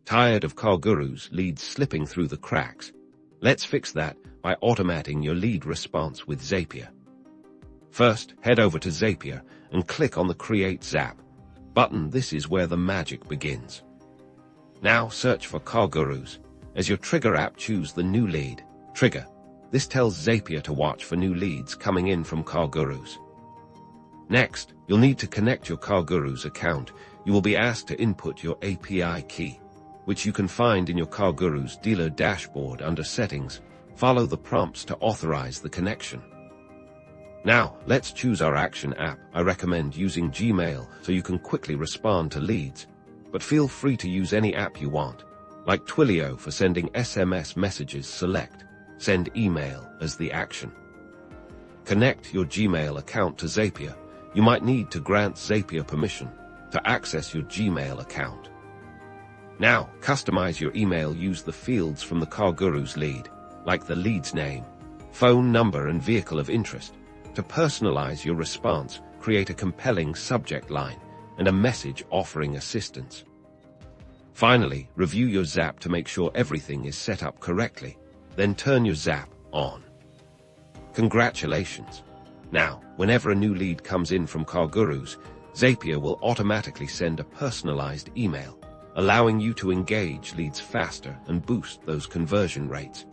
Tired of Cargurus Leads slipping through the cracks? Let's fix that by automating your lead response with Zapier. First, head over to Zapier and click on the Create Zap button. This is where the magic begins. Now search for Cargurus. As your trigger app, choose the New Lead trigger. This tells Zapier to watch for new leads coming in from Cargurus. Next, you'll need to connect your Cargurus account. You will be asked to input your API key, which you can find in your Cargurus dealer dashboard under Settings. Follow the prompts to authorize the connection. Now, let's choose our action app. I recommend using Gmail so you can quickly respond to leads, but feel free to use any app you want, like Twilio for sending SMS messages. Select Send Email as the action. Connect your Gmail account to Zapier. You might need to grant Zapier permission to access your Gmail account. Now, customize your email. Use the fields from the Cargurus lead, like the lead's name, phone number, and vehicle of interest. To personalize your response, create a compelling subject line and a message offering assistance. Finally, review your Zap to make sure everything is set up correctly. Then turn your Zap on. Congratulations! Now, whenever a new lead comes in from Cargurus, Zapier will automatically send a personalized email, allowing you to engage leads faster and boost those conversion rates.